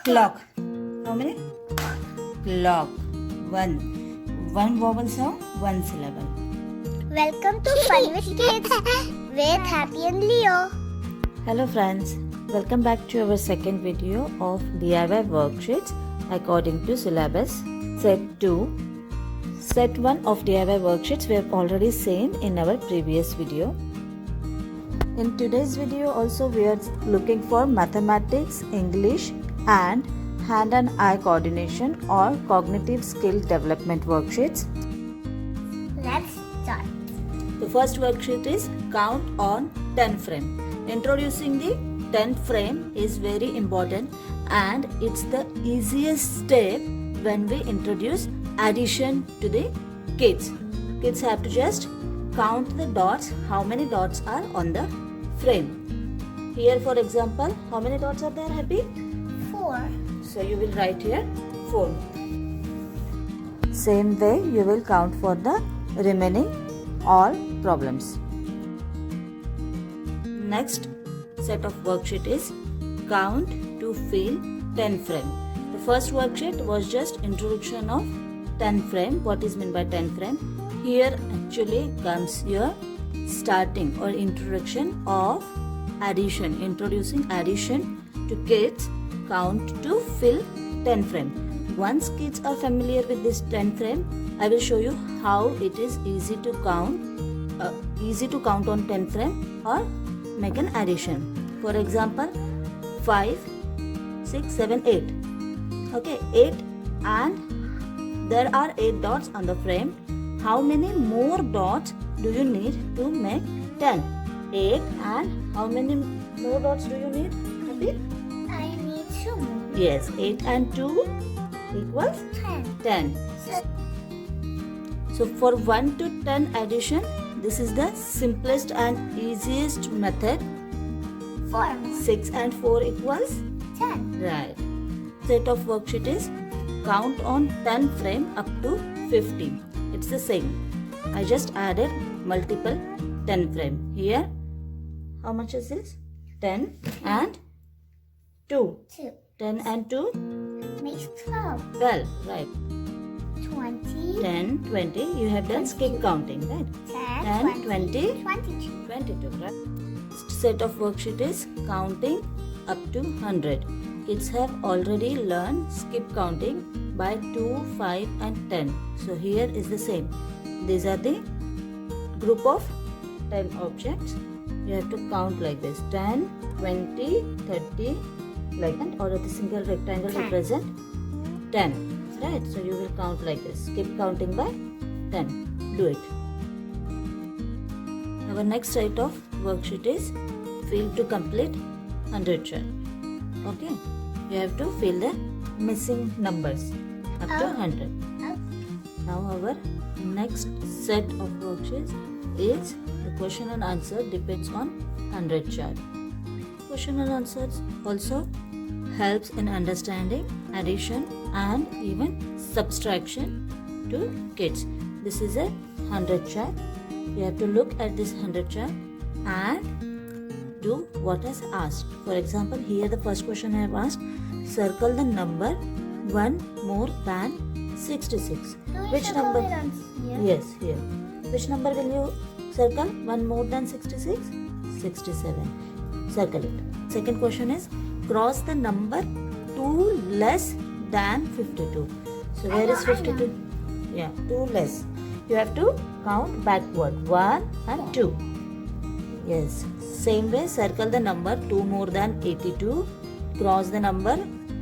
Clock. How many? Clock. One vowel sound, one syllable. Welcome to Fun with Kids with Happy and Leo. Hello friends, welcome back to our second video of DIY worksheets according to syllabus set 2. Set 1 of DIY worksheets we have already seen in our previous video. In today's video also we are looking for mathematics, English and hand and eye coordination or cognitive skill development worksheets. Let's start. The first worksheet is count on 10 frame. Introducing the 10 frame is very important and it's the easiest step when we introduce addition to the kids. Kids have to just count the dots, how many dots are on the frame. Here for example, how many dots are there, Happy? 4. So you will write here 4. Same way you will count for the remaining all problems. Next set of worksheet is count to fill 10 frame. The first worksheet was just introduction of 10 frame. What is meant by 10 frame? Here actually comes your starting or introduction of addition. Introducing addition to kids. Count to fill 10 frame. Once kids are familiar with this 10 frame, I will show you how it is easy to count on 10 frame or make an addition. For example, 5, 6, 7, 8. Okay, 8 and there are 8 dots on the frame. How many more dots do you need to make 10? 8 and how many more dots do you need? Happy? I need 2 more. Yes, 8 and 2 equals 10. So for 1 to 10 addition, this is the simplest and easiest method. 4 more. 6 and 4 equals 10. right. Set of worksheet is count on 10 frame up to 50. It's the same. I just added multiple 10 frame. Here, how much is this? 10 and 2. 2. 10 and 2? Makes 12. 12, right. 20. 10, 20. You have done skip counting, right? 10, 20, 22. 22, right? Next set of worksheet is counting up to 100. Kids have already learned skip counting by 2, 5 and 10. So here is the same. These are the group of 10 objects. You have to count like this. 10, 20, 30, like that, or the single rectangle 10. represent 10. Right? So you will count like this. Skip counting by 10. Do it. Our next set of worksheet is fill to complete 100 chart. Okay, you have to fill the missing numbers up to 100. Now our next set of worksheets is the question and answer depends on 100 chart. Question and answers also helps in understanding addition and even subtraction to kids. This is a 100 chart. You have to look at this 100 chart and do what is asked. For example, here the first question I have asked, circle the number 1 more than 66. Which number? Yes, here. Which number will you circle? 1 more than 66? 67. Circle it. Second question is, cross the number 2 less than 52. So where is 52? Yeah, 2 less. You have to count backward. 1 and 2. Yes. Same way, circle the number 2 more than 82. Cross the number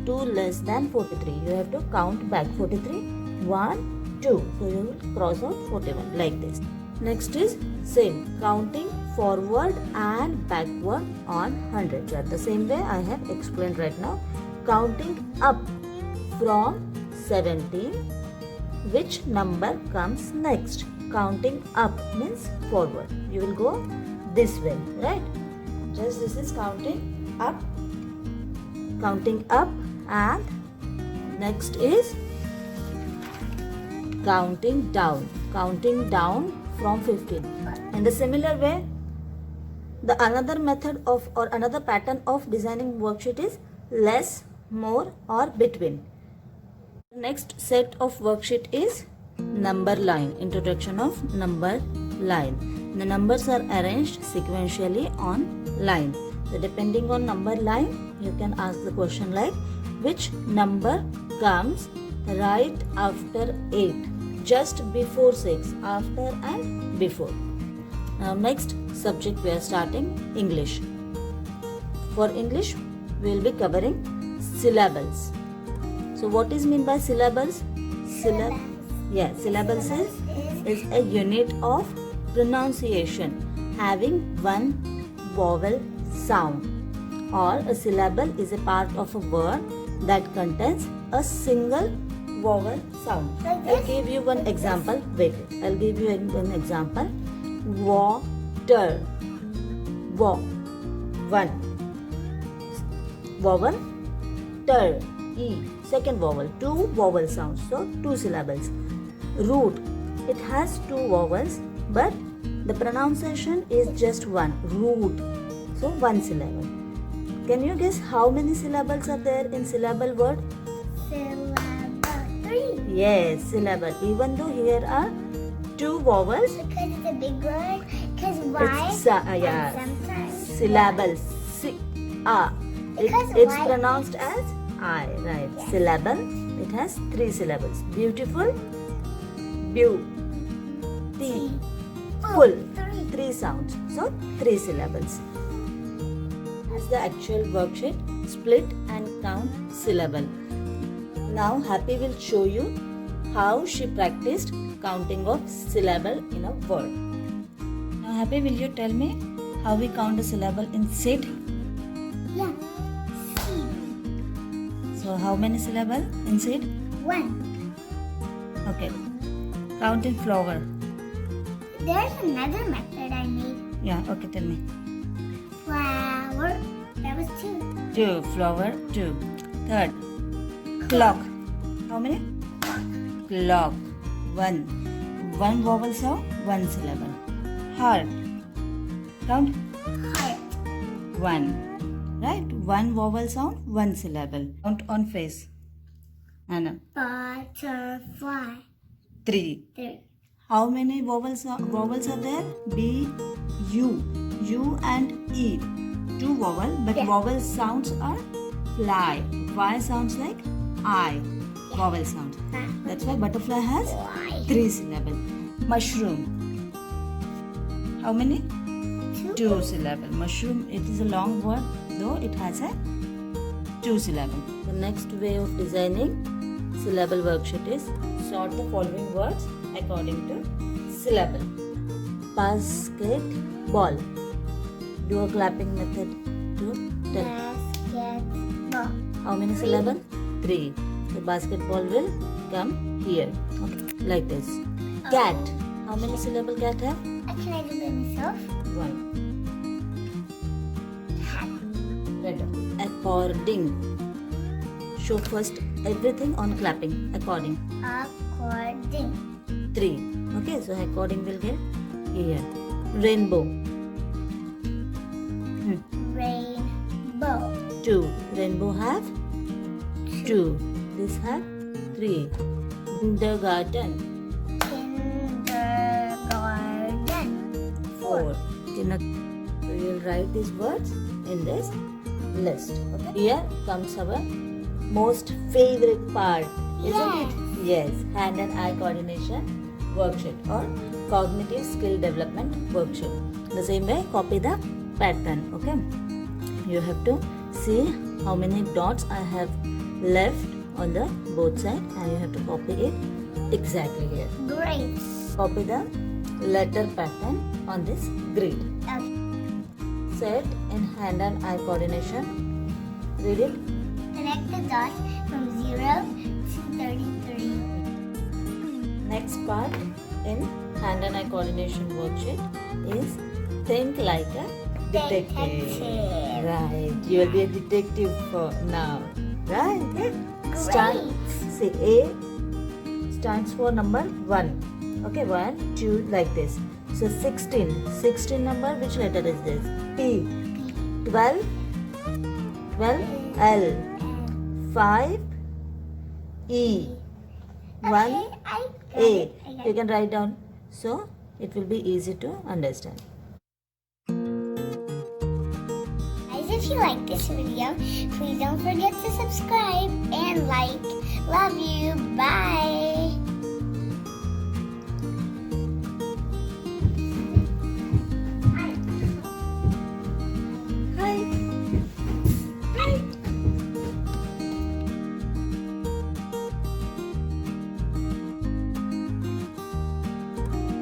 2 less than 43. You have to count back 43. 1, 2. So you will cross out 41 like this. Next is same. Counting forward and backward on 100 chart. The same way I have explained right now. Counting up from 17. Which number comes next? Counting up means forward. You will go this way, right? Just this is counting up. Counting up and next is counting down. Counting down from 15. In the similar way, the another method of or another pattern of designing worksheet is less more or between. Next set of worksheet is number line, introduction of number line. The numbers are arranged sequentially on line. So depending on number line, you can ask the question like, which number comes right after 8, just before 6, after and before. Now next subject we are starting English. For English, we will be covering syllables. So what is meant by syllables? Syllables is a unit of pronunciation having one vowel sound, or a syllable is a part of a word that contains a single vowel sound. I'll give you one example. Wait, I'll give you an example. Water. One vowel. Ter. E. Second vowel. Two vowel sounds. So two syllables. Root. It has two vowels, but the pronunciation is just one. Root. So one syllable. Can you guess how many syllables are there in syllable word? Syllable 3. Yes, syllable. Even though here are two vowels. Because it's a big word. Because Y It's and sometimes syllables. Because It's Y- pronounced as I, right? Yes. Syllable. It has three syllables. Beautiful. Beautiful. Full. Three sounds. So three syllables. As the actual worksheet, split and count syllable. Now Happy will show you how she practiced counting of syllable in a word. Now, Happy, will you tell me how we count a syllable in sit? Yeah. C. So, how many syllable in sit? 1. Okay. Count in flower. There's another method I made. Yeah, okay, tell me. Flower. That was 2. 2. Flower, 2. Third. Clock. How many? Clock. 1. One vowel sound, one syllable. Heart. Count. Heart. 1. Right? One vowel sound, one syllable. Count on face. Anna. Butterfly. 3. 3. How many vowels are there? B, U. U and E. Two vowel, but Yeah. vowel sounds are fly. Y sounds like I. Vowel sound. That's why butterfly has Y. 3 syllable. Mushroom. How many? 2 syllable. Mushroom, it is a long word, though it has a 2 syllable. The next way of designing syllable worksheet is sort the following words according to syllable. Basketball. Do a clapping method to tell. Basketball. How many syllable? 3. The basketball will come here. Okay, like this. Cat. How many syllable cat have? Can I do it myself? 1. Better. According. Show first everything on clapping. According. According. 3. Okay, so according will get here. Rainbow. Rainbow. 2. Rainbow have 2. This have 3. Kindergarten. Kindergarten. 4. So you will write these words in this list. Okay. Here comes our most favorite part, isn't it? Yes. Hand and eye coordination worksheet or cognitive skill development worksheet. The same way, copy the pattern. Okay. You have to see how many dots I have left on the both sides, and you have to copy it exactly here. Great. Copy the letter pattern on this grid. Okay. Set in hand and eye coordination. Read it. Connect the dots from 0 to 33. Next part in hand and eye coordination worksheet is think like a detective. Detective. Right. You will be a detective for now. Right. Start. Great. See, A stands for number 1. Okay, 1, 2, like this. So 16. 16 number, which letter is this? P. 12. 12. L. 5 E 1 8. You can write down so it will be easy to understand. Guys, if you like this video, please don't forget to subscribe and like. Love you.